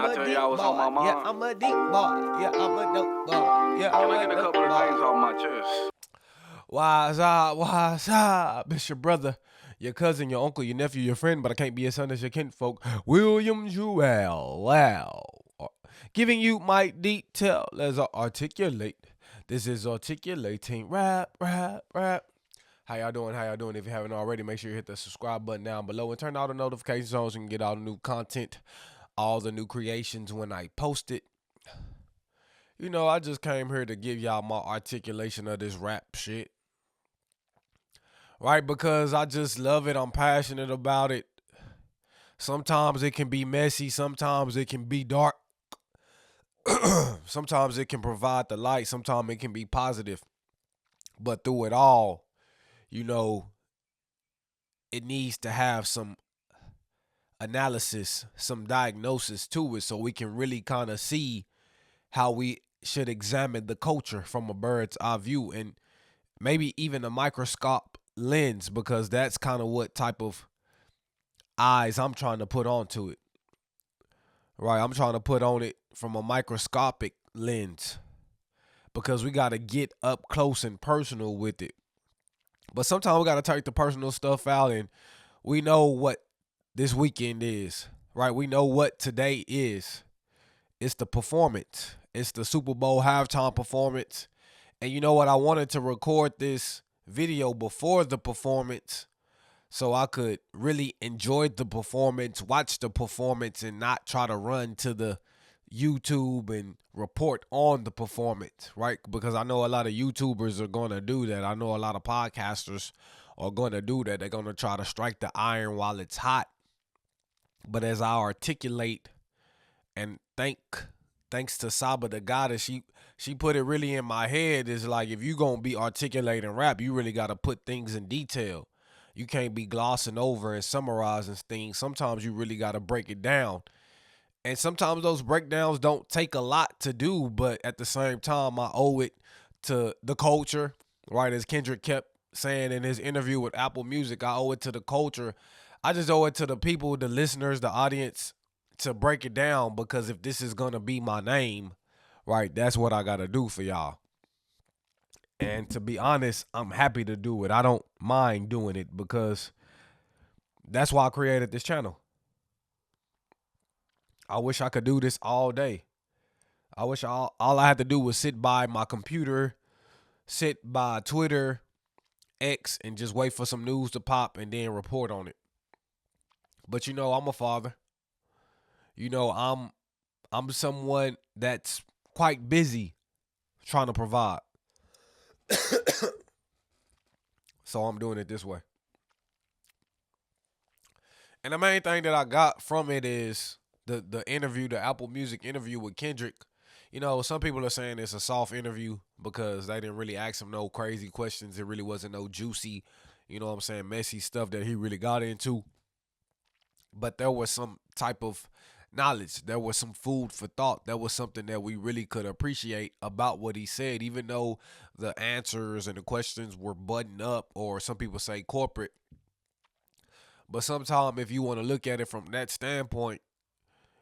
I tell y'all what's on my mind? Yeah, I'm a deep boy. Yeah, I'm a dope boy. Yeah, Can I'm I get a couple of things off my chest? What's up? What's up? It's your brother, your cousin, your uncle, your nephew, your friend, but I can't be your son as your kinfolk. William Jewell. Wow. Giving you my detail as I articulate. This is articulating rap. How y'all doing? How y'all doing? If you haven't already, make sure you hit the subscribe button down below and turn all the notifications on so you can get all the new content, all the new creations when I post it. You know, I just came here to give y'all my articulation of this rap shit. Right? Because I just love it. I'm passionate about it. Sometimes it can be messy. Sometimes it can be dark. Sometimes it can provide the light. Sometimes it can be positive. But through it all, you know, it needs to have some analysis, some diagnosis to it so we can really kind of see how we should examine the culture from a bird's eye view and maybe even a microscope lens, because that's kind of what type of eyes I'm trying to put onto it. Right? I'm trying to put on it from a microscopic lens because we got to get up close and personal with it. But sometimes we got to take the personal stuff out, and we know what this weekend is, right? We know what today is. It's the performance. It's the Super Bowl halftime performance. And you know what? I wanted to record this video before the performance so I could really enjoy the performance, watch the performance, and not try to run to the YouTube and report on the performance, right? Because I know a lot of YouTubers are going to do that. I know a lot of podcasters are going to do that. They're going to try to strike the iron while it's hot. But as I articulate, and thanks to Saba the goddess, she put it really in my head, is like, if you gonna be articulating rap, you really gotta put things in detail. You can't be glossing over and summarizing things. Sometimes you really gotta break it down. And sometimes those breakdowns don't take a lot to do, but at the same time, I owe it to the culture, right? As Kendrick kept saying in his interview with Apple Music, I owe it to the culture. I just owe it to the people, the listeners, the audience, to break it down, because if this is going to be my name, right, that's what I got to do for y'all. And to be honest, I'm happy to do it. I don't mind doing it because that's why I created this channel. I wish I could do this all day. I wish all I had to do was sit by my computer, sit by Twitter, X, and just wait for some news to pop and then report on it. But you know, I'm a father. You know, I'm someone that's quite busy trying to provide. So I'm doing it this way. And the main thing that I got from it is the interview, the Apple Music interview with Kendrick. You know, some people are saying it's a soft interview because they didn't really ask him no crazy questions. It really wasn't no juicy, you know what I'm saying, messy stuff that he really got into. But there was some type of knowledge. There was some food for thought. There was something that we really could appreciate about what he said, even though the answers and the questions were buttoned up, or some people say corporate. But sometimes if you want to look at it from that standpoint,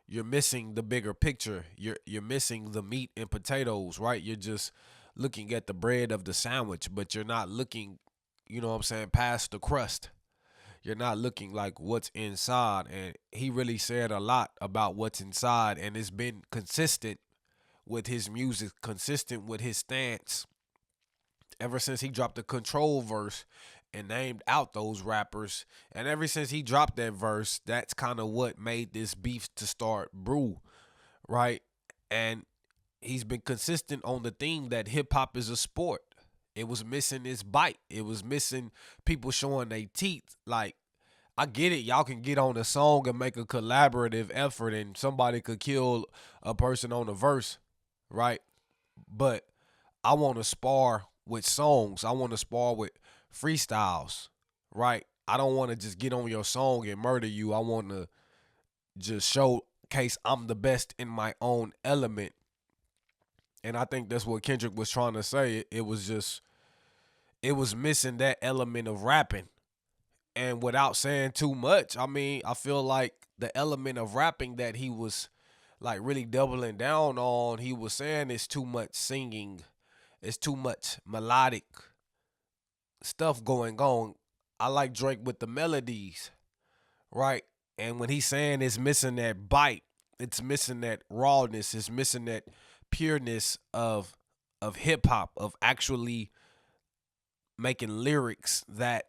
you're missing the bigger picture. You're missing the meat and potatoes, right? You're just looking at the bread of the sandwich, but you're not looking, you know what I'm saying, past the crust. You're not looking like what's inside. And he really said a lot about what's inside, and it's been consistent with his music, consistent with his stance ever since he dropped the Control verse and named out those rappers. And ever since he dropped that verse, that's kind of what made this beef to start brew, right? And he's been consistent on the theme that hip hop is a sport. It was missing its bite. It was missing people showing their teeth. Like, I get it. Y'all can get on a song and make a collaborative effort, and somebody could kill a person on a verse, right? But I want to spar with songs. I want to spar with freestyles, right? I don't want to just get on your song and murder you. I want to just showcase I'm the best in my own element. And I think that's what Kendrick was trying to say. It was missing that element of rapping. And without saying too much, I mean, I feel like the element of rapping that he was like really doubling down on. He was saying it's too much singing, it's too much melodic stuff going on. I like Drake with the melodies, right? And when he's saying it's missing that bite, it's missing that rawness, it's missing that pureness of hip hop, of actually making lyrics that,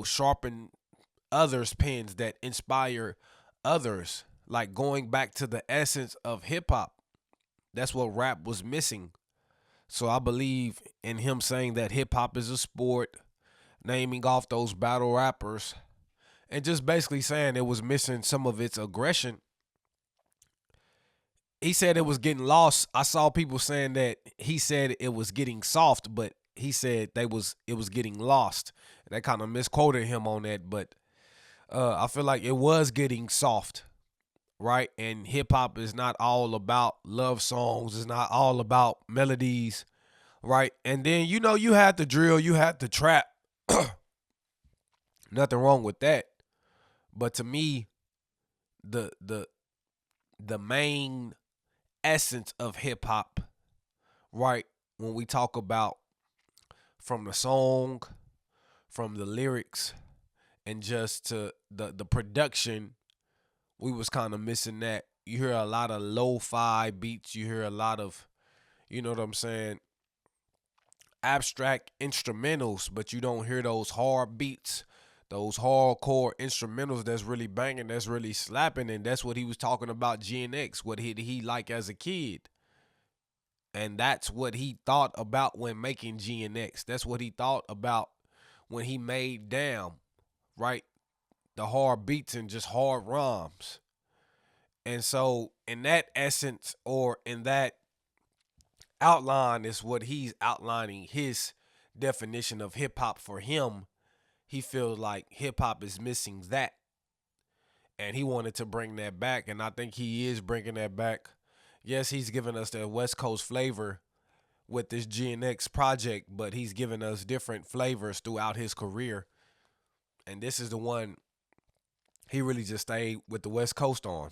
sharpen others' pens, that inspire others, like going back to the essence of hip hop. That's what rap was missing. So I believe in him saying that hip hop is a sport, naming off those battle rappers, and just basically saying it was missing some of its aggression. He said it was getting lost. I saw people saying that he said it was getting soft, but he said it was getting lost. And they kind of misquoted him on that, but I feel like it was getting soft, right? And hip hop is not all about love songs. It's not all about melodies, right? And then you had the drill, you had the trap. Nothing wrong with that. But to me, the main essence of hip hop, right? When we talk about from the song, from the lyrics, and just to the production, we was kind of missing that. You hear a lot of lo-fi beats. You hear a lot of, you know what I'm saying, abstract instrumentals, but you don't hear those hard beats, those hardcore instrumentals that's really banging, that's really slapping. And that's what he was talking about GNX, what he like as a kid. And that's what he thought about when making GNX. That's what he thought about when he made Damn, right? The hard beats and just hard rhymes. And so in that essence, or in that outline, is what he's outlining his definition of hip hop for him. He feels like hip hop is missing that. And he wanted to bring that back. And I think he is bringing that back. Yes, he's giving us that West Coast flavor with this GNX project, but he's given us different flavors throughout his career. And this is the one he really just stayed with the West Coast on.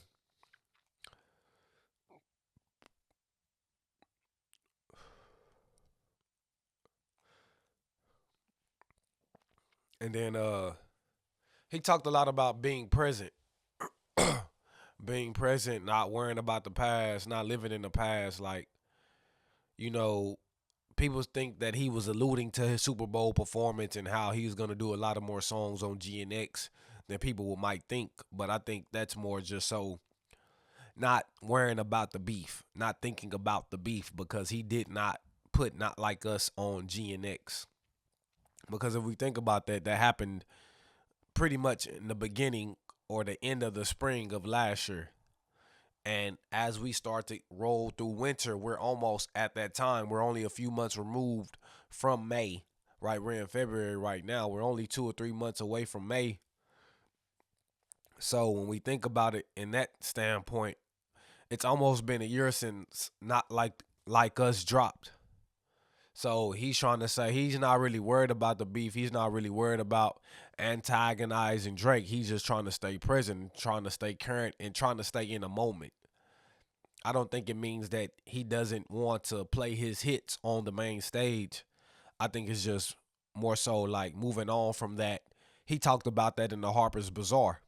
And then he talked a lot about being present. Being present, not worrying about the past, not living in the past. Like, you know, people think that he was alluding to his Super Bowl performance and how he was going to do a lot of more songs on GNX than people might think. But I think that's more just so not worrying about the beef, not thinking about the beef, because he did not put Not Like Us on GNX. Because if we think about that, that happened pretty much in the beginning or the end of the spring of last year. And as we start to roll through winter, we're almost at that time. We're only a few months removed from May, right? We're in February right now. We're only 2 or 3 months away from May. So when we think about it in that standpoint, it's almost been a year since Not Like Us dropped. So he's trying to say he's not really worried about the beef. He's not really worried about antagonizing Drake. He's just trying to stay present, trying to stay current, and trying to stay in a moment. I don't think it means that he doesn't want to play his hits on the main stage. I think it's just more so like moving on from that. He talked about that in the Harper's Bazaar,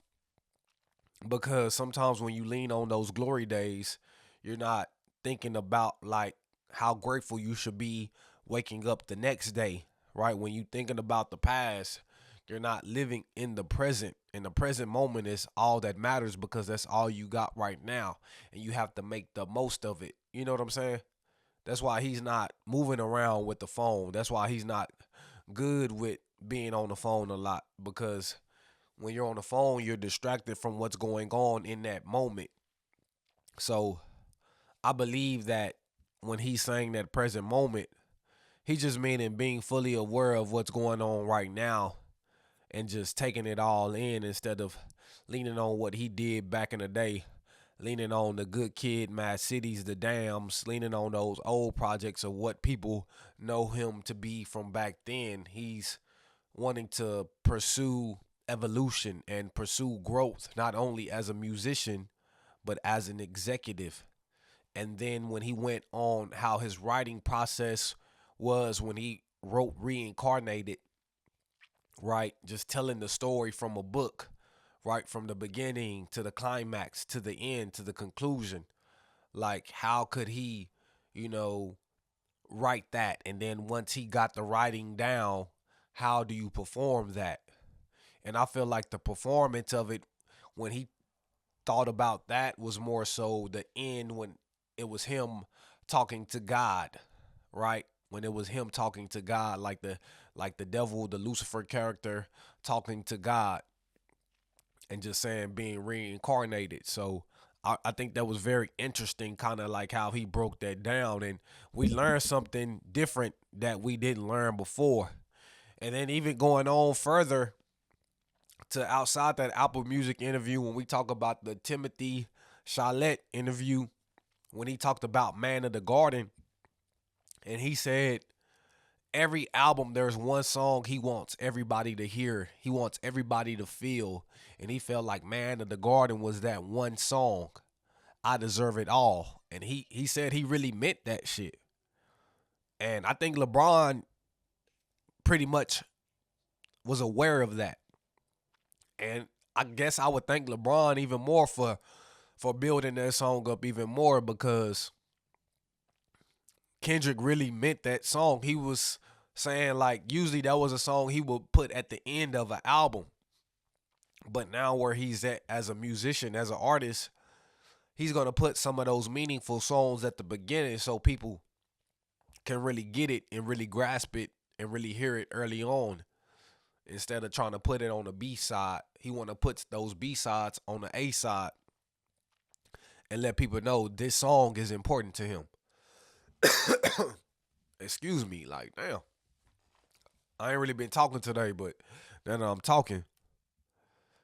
because sometimes when you lean on those glory days, you're not thinking about like how grateful you should be waking up the next day, right? When you thinking about the past, you're not living in the present. And the present moment is all that matters, because that's all you got right now. And you have to make the most of it. You know what I'm saying? That's why he's not moving around with the phone. That's why he's not good with being on the phone a lot, because when you're on the phone, you're distracted from what's going on in that moment. So I believe that when he's saying that present moment, he's just meaning being fully aware of what's going on right now and just taking it all in, instead of leaning on what he did back in the day, leaning on the Good Kid, Mad Cities, the Dams, leaning on those old projects of what people know him to be from back then. He's wanting to pursue evolution and pursue growth, not only as a musician, but as an executive. And then when he went on how his writing process was when he wrote Reincarnated, right? Just telling the story from a book, right? From the beginning to the climax to the end to the conclusion. Like, how could he, you know, write that? And then once he got the writing down, how do you perform that? And I feel like the performance of it when he thought about that was more so the end when it was him talking to God, right? When it was him talking to God, like the devil, the Lucifer character talking to God and just saying being reincarnated. So I think that was very interesting, kind of like how he broke that down, and we learned something different that we didn't learn before. And then even going on further to outside that Apple Music interview, when we talk about the Timothy Chalamet interview, when he talked about Man of the Garden, and he said every album there's one song he wants everybody to hear, he wants everybody to feel, and he felt like Man of the Garden was that one song. I deserve it all, and he said he really meant that shit. And I think LeBron pretty much was aware of that, and I guess I would thank LeBron even more for building that song up even more, because Kendrick really meant that song. He was saying like usually that was a song he would put at the end of an album. But now where he's at as a musician, as an artist, he's gonna put some of those meaningful songs at the beginning so people can really get it and really grasp it and really hear it early on. Instead of trying to put it on the B side, he wanna put those B sides on the A side and let people know this song is important to him. Excuse me, like damn. I ain't really been talking today, but now that I'm talking,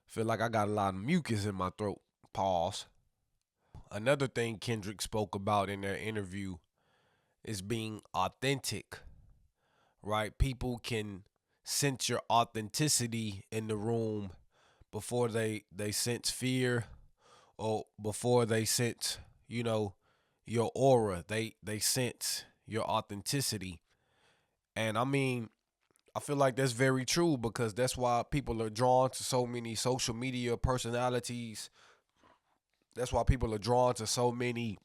feel like I got a lot of mucus in my throat. Pause. Another thing Kendrick spoke about in that interview is being authentic, right? People can sense your authenticity in the room before they sense fear, or before they sense, you know, your aura. They sense your authenticity. And I mean, I feel like that's very true, because that's why people are drawn to so many social media personalities. That's why people are drawn to so many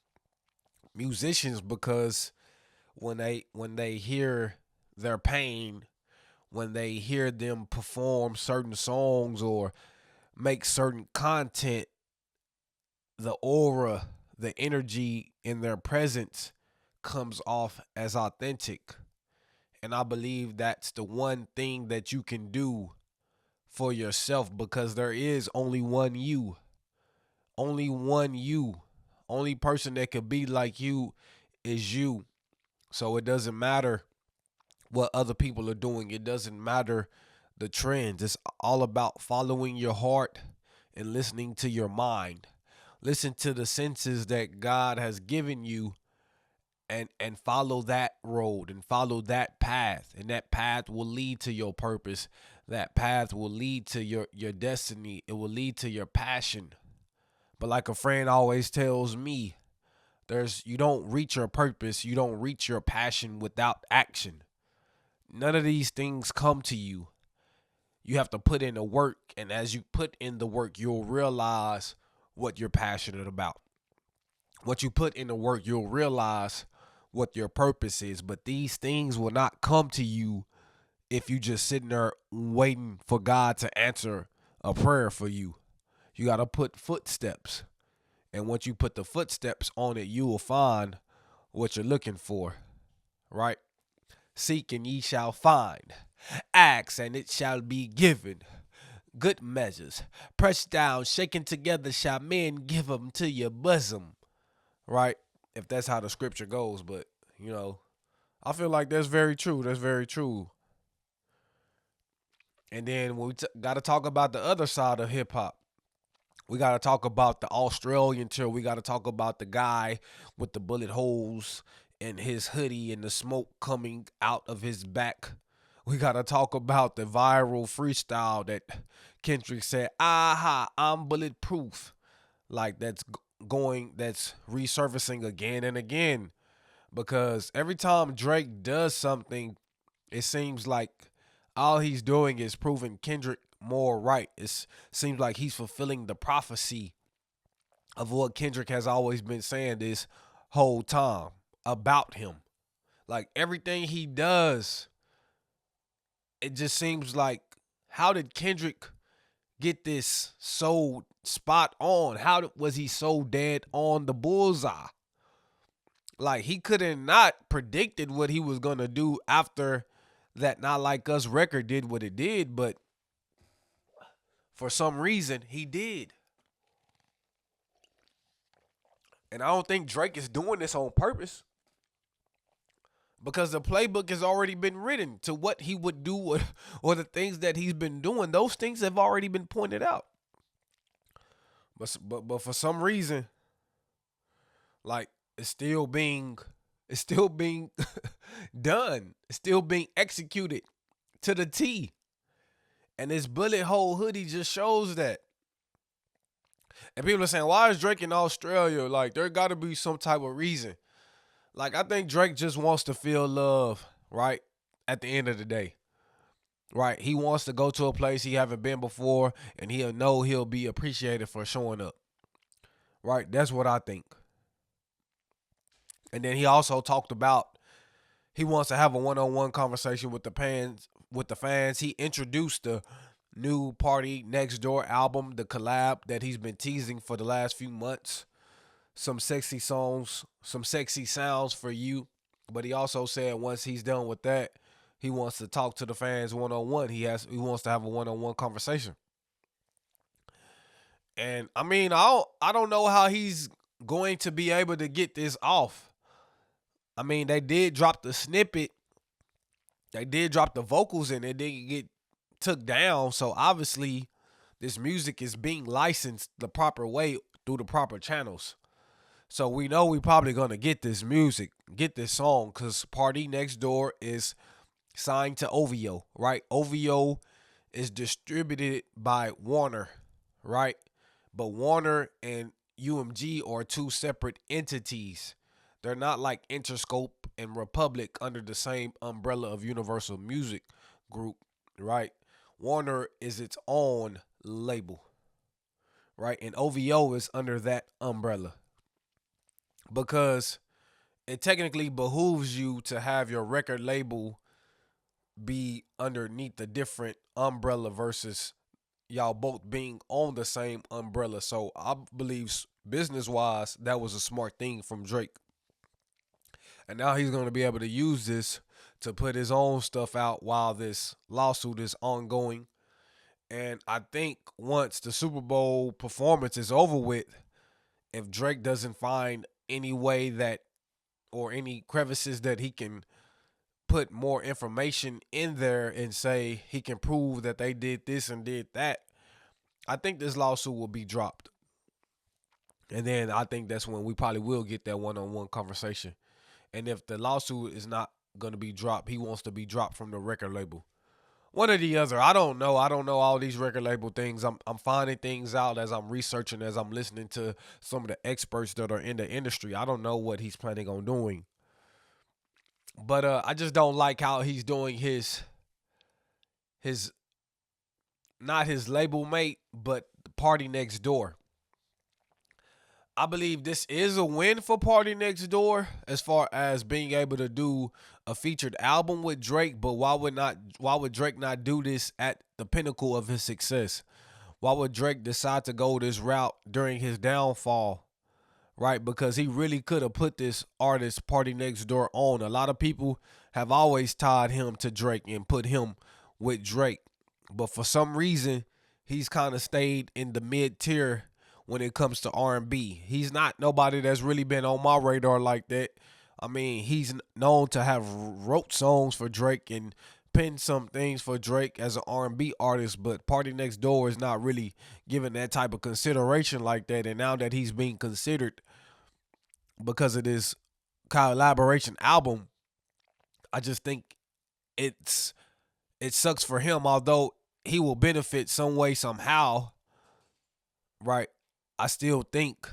musicians, because when they hear their pain, when they hear them perform certain songs or make certain content, the aura, the energy in their presence comes off as authentic. And I believe that's the one thing that you can do for yourself, because there is only one you. Only one you. Only person that could be like you is you. So it doesn't matter what other people are doing. It doesn't matter the trends. It's all about following your heart and listening to your mind. Listen to the senses that God has given you, and follow that road and follow that path, and that path will lead to your purpose. That path will lead to your destiny. It will lead to your passion. But like a friend always tells me, there's you don't reach your purpose, you don't reach your passion without action. None of these things come to you. You have to put in the work, and as you put in the work, you'll realize what you're passionate about. What you put in the work, you'll realize what your purpose is. But these things will not come to you if you just sitting there waiting for God to answer a prayer for you. You got to put footsteps. And once you put the footsteps on it, you will find what you're looking for, right? Seek and ye shall find. Ask and it shall be given. Good measures, pressed down, shaken together, shall men give them to your bosom, right? If that's how the scripture goes. But, I feel like that's very true. That's very true. And then we got to talk about the other side of hip hop. We got to talk about the Australian tour. We got to talk about the guy with the bullet holes in his hoodie and the smoke coming out of his back. We got to talk about the viral freestyle that Kendrick said, aha, I'm bulletproof. like that's resurfacing again and again, because every time Drake does something, it seems like all he's doing is proving Kendrick more right. It seems like he's fulfilling the prophecy of what Kendrick has always been saying this whole time about him. Like everything he does, it just seems like, how did Kendrick get this so spot on? Was he so dead on the bullseye? Like he could have not predicted what he was gonna do after that Not Like Us record did what it did, but for some reason he did. And I don't think Drake is doing this on purpose, because the playbook has already been written to what he would do, or the things that he's been doing. Those things have already been pointed out. But for some reason, like it's still being done. It's still being executed to the T. And this bullet hole hoodie just shows that. And people are saying, why is Drake in Australia? Like, there got to be some type of reason. Like, I think Drake just wants to feel love, right? At the end of the day, right? He wants to go to a place he haven't been before, and he'll know he'll be appreciated for showing up, right? That's what I think. And then he also talked about he wants to have a one-on-one conversation with the fans. He introduced the new Party Next Door album, the collab that he's been teasing for the last few months. Some sexy songs, some sexy sounds for you. But he also said once he's done with that, he wants to talk to the fans one-on-one. He wants to have a one-on-one conversation. And I mean, I don't know how he's going to be able to get this off. I mean, they did drop the snippet. They did drop the vocals, and it didn't get took down. So obviously this music is being licensed the proper way through the proper channels. So we know we probably gonna get this music, get this song, because Party Next Door is signed to OVO, right? OVO is distributed by Warner, right? But Warner and UMG are two separate entities. They're not like Interscope and Republic under the same umbrella of Universal Music Group, right? Warner is its own label, right? And OVO is under that umbrella, because it technically behooves you to have your record label be underneath a different umbrella versus y'all both being on the same umbrella. So I believe business wise, that was a smart thing from Drake. And now he's going to be able to use this to put his own stuff out while this lawsuit is ongoing. And I think once the Super Bowl performance is over with, if Drake doesn't find any way that, or any crevices that he can put more information in there and say he can prove that they did this and did that, I think this lawsuit will be dropped. And then I think that's when we probably will get that one-on-one conversation. And if the lawsuit is not going to be dropped, he wants to be dropped from the record label. One or the other. I don't know. I don't know all these record label things. I'm finding things out as I'm researching, as I'm listening to some of the experts that are in the industry. I don't know what he's planning on doing. But I just don't like how he's doing his not his label mate, but the Party Next Door. I believe this is a win for Party Next Door as far as being able to do a featured album with Drake, but why would Drake not do this at the pinnacle of his success? Why would Drake decide to go this route during his downfall? Right? Because he really could have put this artist Party Next Door on. A lot of people have always tied him to Drake and put him with Drake. But for some reason, he's kind of stayed in the mid-tier when it comes to R&B. He's not nobody that's really been on my radar like that. I mean, he's known to have wrote songs for Drake and penned some things for Drake as an R&B artist, but Party Next Door is not really given that type of consideration like that. And now that he's being considered because of this collaboration album, I just think it sucks for him, although he will benefit some way, somehow, right? I still think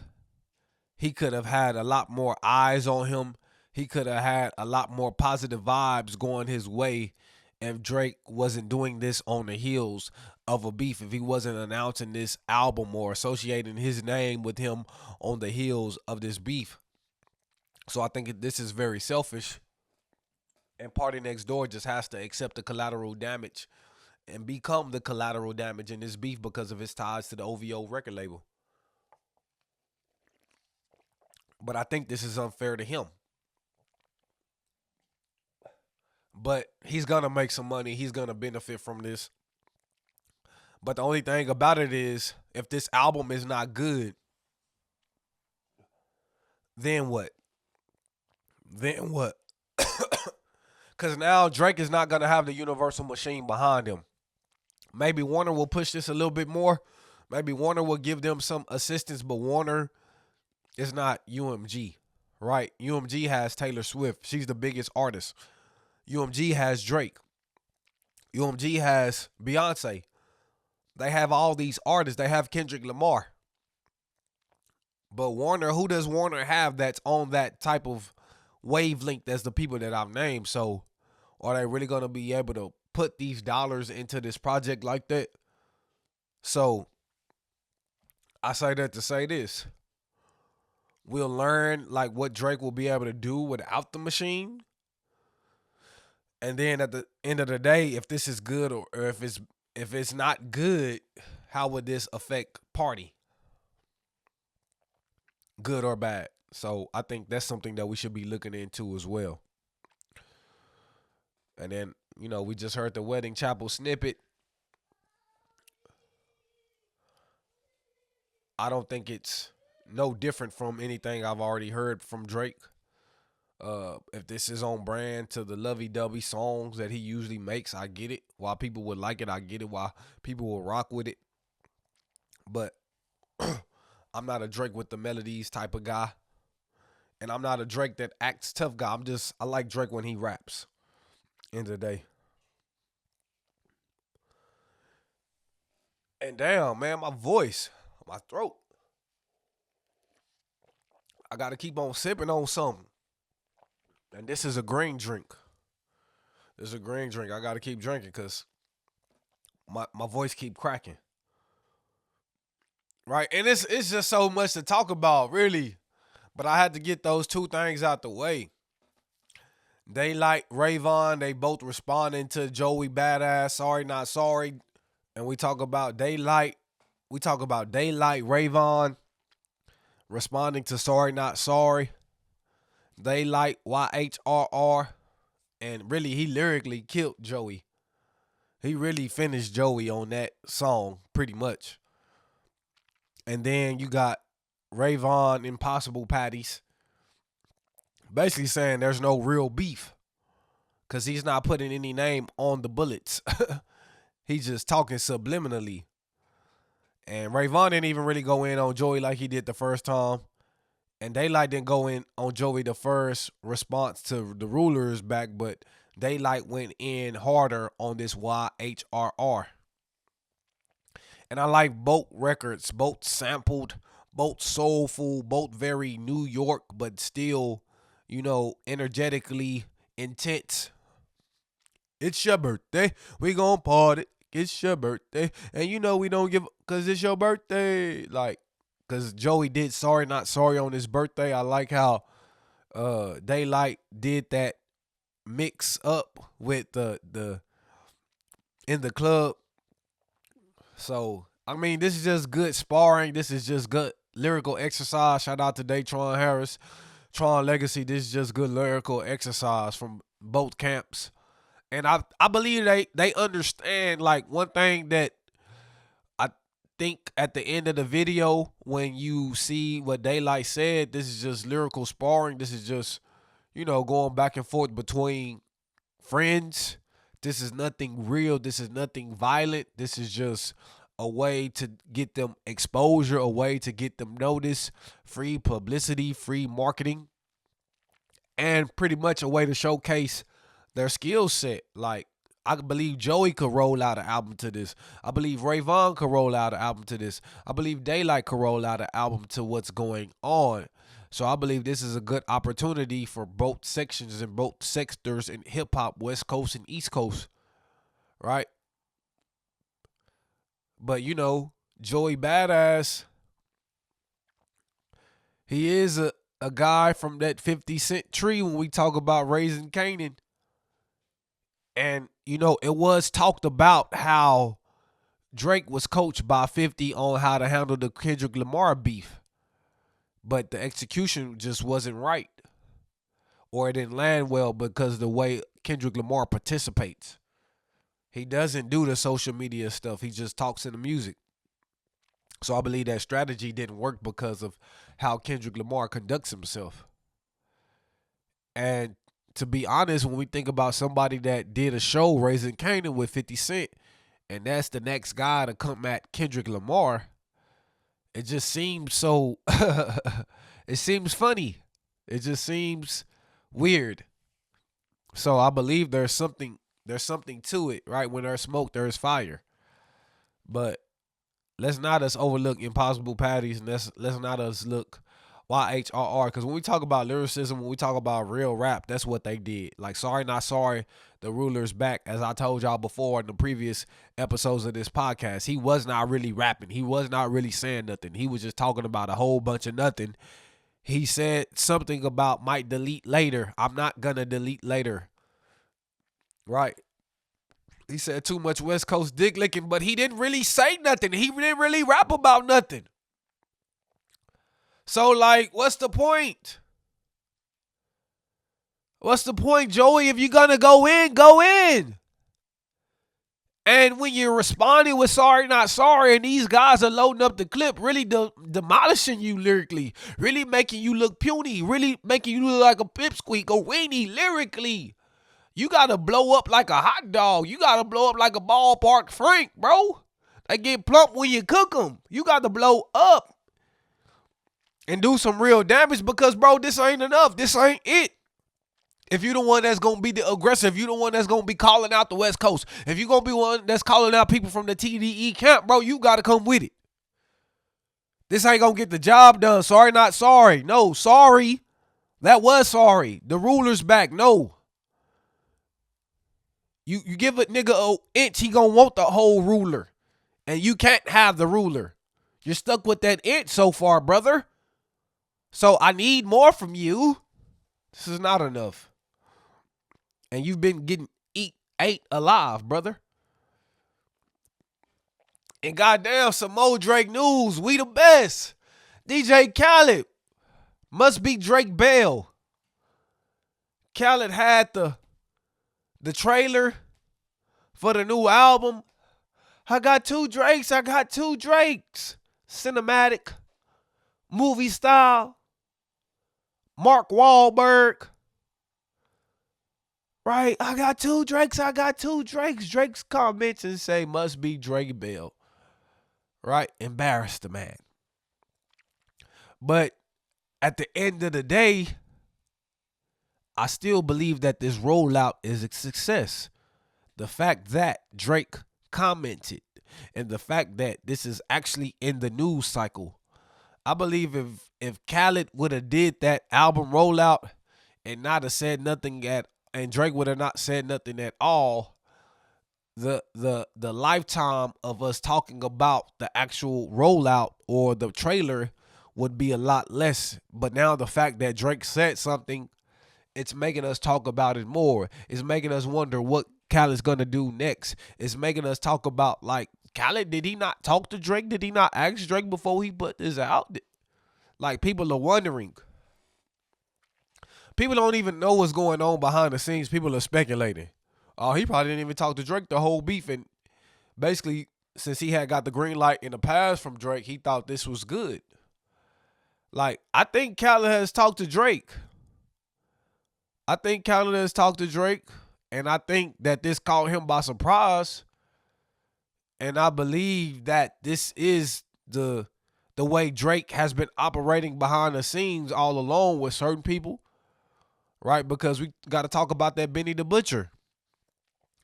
he could have had a lot more eyes on him. He could have had a lot more positive vibes going his way if Drake wasn't doing this on the heels of a beef, if he wasn't announcing this album or associating his name with him on the heels of this beef. So I think this is very selfish. And Party Next Door just has to accept the collateral damage and become the collateral damage in this beef because of his ties to the OVO record label. But I think this is unfair to him. But he's going to make some money. He's going to benefit from this. But the only thing about it is, if this album is not good, then what? Then what? Because now Drake is not going to have the Universal machine behind him. Maybe Warner will push this a little bit more. Maybe Warner will give them some assistance, but Warner is not UMG, right? UMG has Taylor Swift. She's the biggest artist. UMG has Drake. UMG has Beyonce. They have all these artists. They have Kendrick Lamar. But Warner, who does Warner have that's on that type of wavelength as the people that I've named? So are they really going to be able to put these dollars into this project like that? So I say that to say this. We'll learn like what Drake will be able to do without the machine. And then at the end of the day, if this is good or if it's not good, how would this affect Party? Good or bad? So I think that's something that we should be looking into as well. And then, we just heard the Wedding Chapel snippet. I don't think it's no different from anything I've already heard from Drake. If this is on brand to the lovey-dovey songs that he usually makes, I get it. Why people would like it, I get it. Why people will rock with it. But I'm not a Drake with the melodies type of guy. And I'm not a Drake that acts tough guy. I like Drake when he raps. End of the day. And damn, man, my voice, my throat. I got to keep on sipping on something. And this is a green drink. This is a green drink. I got to keep drinking because my voice keep cracking. Right? And it's just so much to talk about, really. But I had to get those two things out the way. Daylight, Rayvon, they both responding to Joey Badass, Sorry Not Sorry. And we talk about Daylight. We talk about Daylight, Rayvon responding to Sorry Not Sorry. Daylight, YHRR. And really, he lyrically killed Joey. He really finished Joey on that song, pretty much. And then you got Rayvon, Impossible Patties, basically saying there's no real beef because he's not putting any name on the bullets. He's just talking subliminally. And Rayvon didn't even really go in on Joey like he did the first time. And Daylight didn't go in on Joey the first response to the Rulers back, but Daylight went in harder on this YHRR. And I like both records, both sampled, both soulful, both very New York, but still, energetically intense. It's your birthday. We gon' party. It's your birthday. And we don't give, because it's your birthday. Like, because Joey did Sorry Not Sorry on his birthday. I like how Daylight did that mix up with the in the club. So, this is just good sparring. This is just good lyrical exercise. Shout out to Daytron Harris, Tron Legacy. This is just good lyrical exercise from both camps. And I believe they understand, like, one thing that I think at the end of the video, when you see what Daylight said, this is just lyrical sparring. This is just, going back and forth between friends. This is nothing real. This is nothing violent. This is just a way to get them exposure, a way to get them noticed, free publicity, free marketing, and pretty much a way to showcase their skill set. Like, I believe Joey could roll out an album to this. I believe Ray Vaughn could roll out an album to this. I believe Daylight could roll out an album to what's going on. So I believe this is a good opportunity for both sections and both sectors in hip hop, West Coast and East Coast, right? But Joey Badass, he is a guy from that 50 Cent tree when we talk about raising Canaan. And, it was talked about how Drake was coached by 50 on how to handle the Kendrick Lamar beef. But the execution just wasn't right. Or it didn't land well because of the way Kendrick Lamar participates. He doesn't do the social media stuff. He just talks in the music. So I believe that strategy didn't work because of how Kendrick Lamar conducts himself. And to be honest, when we think about somebody that did a show Raising Canaan with 50 Cent, and that's the next guy to come at Kendrick Lamar, it just seems so, it seems funny. It just seems weird. So I believe there's something to it, right? When there's smoke, there's fire. But let's not us overlook Impossible Patties, and let's not us look YHRR, because when we talk about lyricism, when we talk about real rap, that's what they did. Like Sorry Not Sorry, The Ruler's Back, as I told y'all before in the previous episodes of this podcast, he was not really rapping. He was not really saying nothing. He was just talking about a whole bunch of nothing. He said something about might delete later. I'm not gonna delete later. Right. He said too much West Coast dick licking, but he didn't really say nothing. He didn't really rap about nothing. So, like, what's the point? What's the point, Joey? If you're going to go in, go in. And when you're responding with Sorry Not Sorry, and these guys are loading up the clip, really demolishing you lyrically, really making you look puny, really making you look like a pipsqueak, a weenie lyrically. You got to blow up like a hot dog. You got to blow up like a ballpark Frank, bro. They get plump when you cook them. You got to blow up and do some real damage because, bro, this ain't enough. This ain't it. If you the one that's going to be the aggressive, you the one that's going to be calling out the West Coast, if you going to be one that's calling out people from the TDE camp, bro, you got to come with it. This ain't going to get the job done. Sorry Not Sorry. No, sorry. That was sorry. The ruler's back. No. You give a nigga an inch, he going to want the whole ruler. And you can't have the ruler. You're stuck with that inch so far, brother. So I need more from you. This is not enough. And you've been getting ate alive, brother. And goddamn, some more Drake news. We the best. DJ Khaled must be Drake Bell. Khaled had the trailer for the new album. I got two Drakes. Cinematic, movie style. Mark Wahlberg. Right? I got two Drakes. Drake's comments and say must be Drake Bell. Right? Embarrassed the man. But at the end of the day, I still believe that this rollout is a success. The fact that Drake commented and the fact that this is actually in the news cycle. I believe if Khaled would have did that album rollout and not have said nothing and Drake would have not said nothing at all, the lifetime of us talking about the actual rollout or the trailer would be a lot less. But now the fact that Drake said something, it's making us talk about it more. It's making us wonder what Khaled's gonna do next. It's making us talk about, like, Khaled, did he not talk to Drake? Did he not ask Drake before he put this out? Like, people are wondering. People don't even know what's going on behind the scenes. People are speculating. Oh, he probably didn't even talk to Drake the whole beef. And basically, since he had got the green light in the past from Drake, he thought this was good. Like, I think Khaled has talked to Drake. And I think that this caught him by surprise. And I believe that this is the way Drake has been operating behind the scenes all along with certain people, right? Because we got to talk about that Benny the Butcher.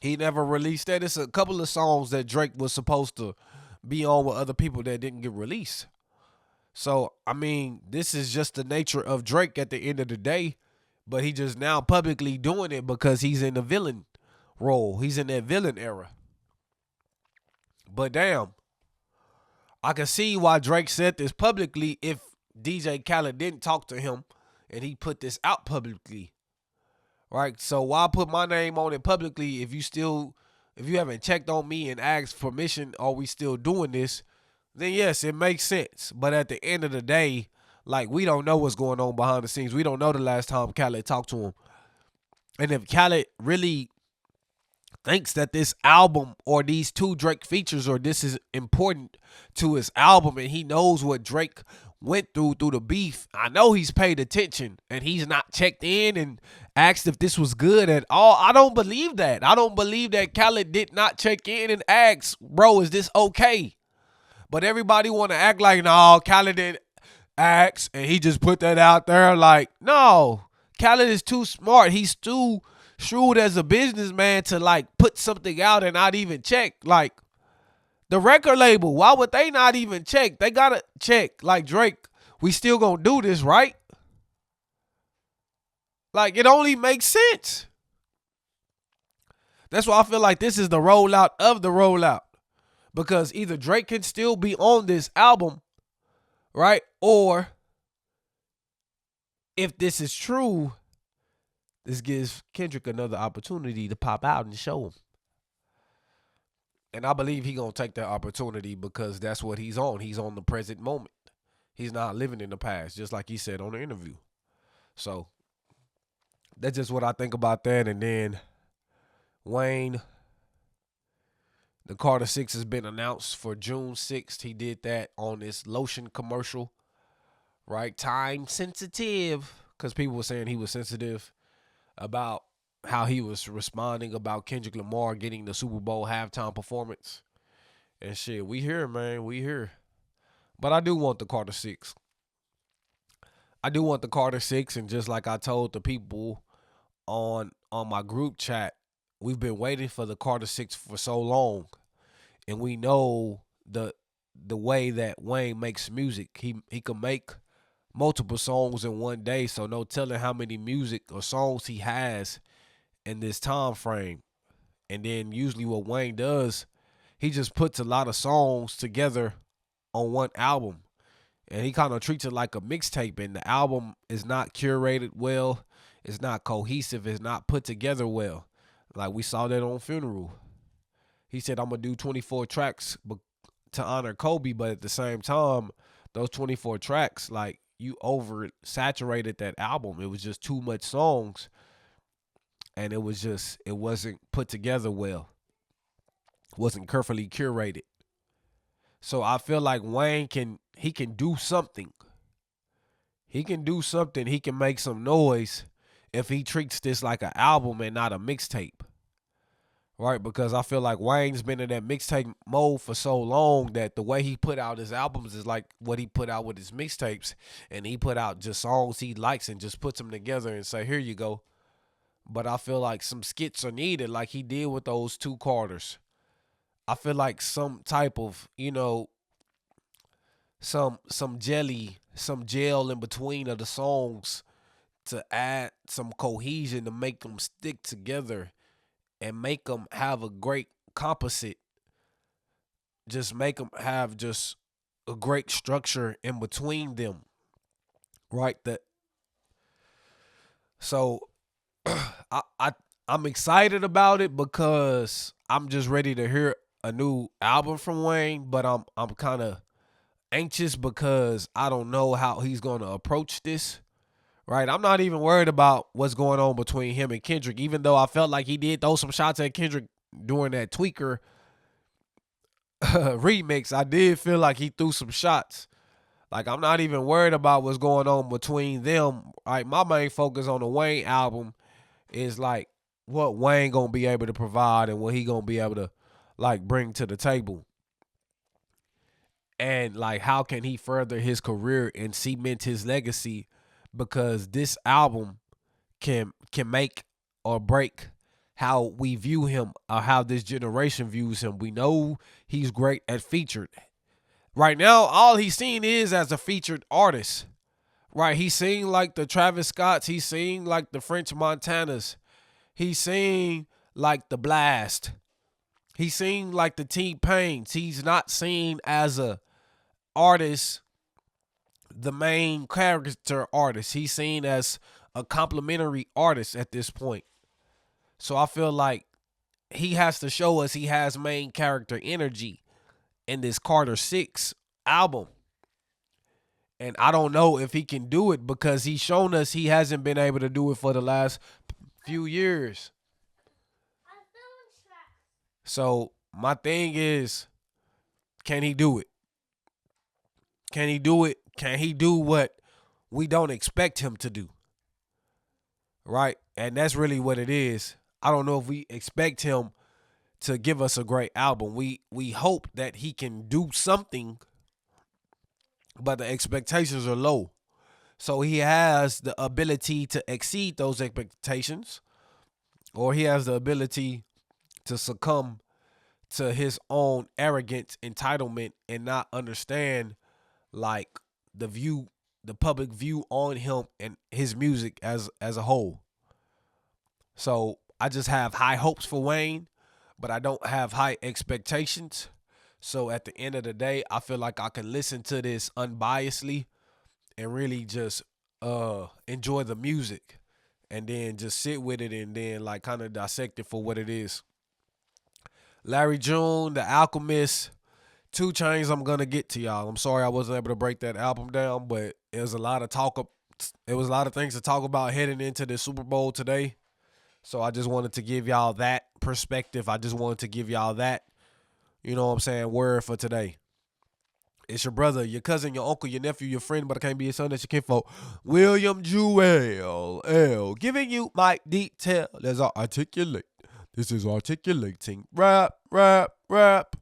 He never released that. It's a couple of songs that Drake was supposed to be on with other people that didn't get released. So, I mean, this is just the nature of Drake at the end of the day, but he just now publicly doing it because he's in the villain role. He's in that villain era. But damn, I can see why Drake said this publicly if DJ Khaled didn't talk to him and he put this out publicly. Right? So why put my name on it publicly if you haven't checked on me and asked permission, are we still doing this? Then yes, it makes sense. But at the end of the day, like, we don't know what's going on behind the scenes. We don't know the last time Khaled talked to him. And if Khaled really thinks that this album or these two Drake features or this is important to his album and he knows what Drake went through the beef, I know he's paid attention and he's not checked in and asked if this was good at all. I don't believe that. I don't believe that Khaled did not check in and ask, bro, is this okay? But everybody want to act like, no, Khaled didn't ask and he just put that out there. Like, no, Khaled is too smart. He's too shrewd as a businessman to like put something out and not even check. Like, the record label, why would they not even check? They gotta check. Like, Drake, we still gonna do this, right? Like, it only makes sense. That's why I feel like this is the rollout of the rollout. Because either Drake can still be on this album, right? Or if this is true, this gives Kendrick another opportunity to pop out and show him. And I believe he gonna take that opportunity because that's what he's on. He's on the present moment. He's not living in the past, just like he said on the interview. So that's just what I think about that. And then Wayne, the Carter 6 has been announced for June 6th. He did that on this lotion commercial, right? Time sensitive, because people were saying he was sensitive about how he was responding about Kendrick Lamar getting the Super Bowl halftime performance. And shit, we here, man. We here. But I do want the Carter 6. I do want the Carter 6, and just like I told the people on my group chat, we've been waiting for the Carter 6 for so long. And we know the way that Wayne makes music. He can make multiple songs in one day, so no telling how many music or songs he has in this time frame. And then usually what Wayne does, he just puts a lot of songs together on one album. And he kind of treats it like a mixtape, and the album is not curated well. It's not cohesive. It's not put together well. Like we saw that on Funeral. He said, I'm going to do 24 tracks to honor Kobe, but at the same time, those 24 tracks, like, you oversaturated that album. It was just too much songs, and it wasn't put together well. It wasn't carefully curated. So I feel like Wayne can do something. He can do something. He can make some noise if he treats this like an album and not a mixtape. Right? Because I feel like Wayne's been in that mixtape mode for so long that the way he put out his albums is like what he put out with his mixtapes. And he put out just songs he likes and just puts them together and say, here you go. But I feel like some skits are needed like he did with those two Carters. I feel like some type of, some gel in between of the songs to add some cohesion to make them stick together and make them have a great composite. Just make them have just a great structure in between them. Right? So I'm excited about it because I'm just ready to hear a new album from Wayne, but I'm kind of anxious because I don't know how he's going to approach this. Right? I'm not even worried about what's going on between him and Kendrick, even though I felt like he did throw some shots at Kendrick during that Tweaker remix. I did feel like he threw some shots. Like, I'm not even worried about what's going on between them. Right? My main focus on the Wayne album is like what Wayne gonna be able to provide and what he gonna be able to like bring to the table. And like, how can he further his career and cement his legacy? Because this album can make or break how we view him or how this generation views him. We know he's great at featured. Right now, all he's seen is as a featured artist. Right? He's seen like the Travis Scotts. He's seen like the French Montanas. He's seen like the Blast. He's seen like the T-Pains. He's not seen as a artist, the main character artist. He's seen as a complimentary artist at this point. So I feel like he has to show us he has main character energy in this Carter 6 album. And I don't know if he can do it because he's shown us he hasn't been able to do it for the last few years. So my thing is, can he do it? Can he do it? Can he do what we don't expect him to do? Right? And that's really what it is. I don't know if we expect him to give us a great album. We hope that he can do something, but the expectations are low. So he has the ability to exceed those expectations, or he has the ability to succumb to his own arrogance, entitlement, and not understand like the public view on him and his music as a whole. So I just have high hopes for Wayne, but I don't have high expectations. So at the end of the day, I feel like I can listen to this unbiasedly and really just enjoy the music and then just sit with it and then like kind of dissect it for what it is. Larry June, The Alchemist, 2 Chainz, I'm gonna get to y'all. I'm sorry I wasn't able to break that album down, but it was a lot of things to talk about heading into the Super Bowl today. So I just wanted to give y'all that perspective. I just wanted to give y'all that, you know what I'm saying, word for today. It's your brother, your cousin, your uncle, your nephew, your friend, but I can't be your son. That's your kinfolk. William Jewell L. Giving you my detail as I articulate. This is articulating. Rap, rap, rap.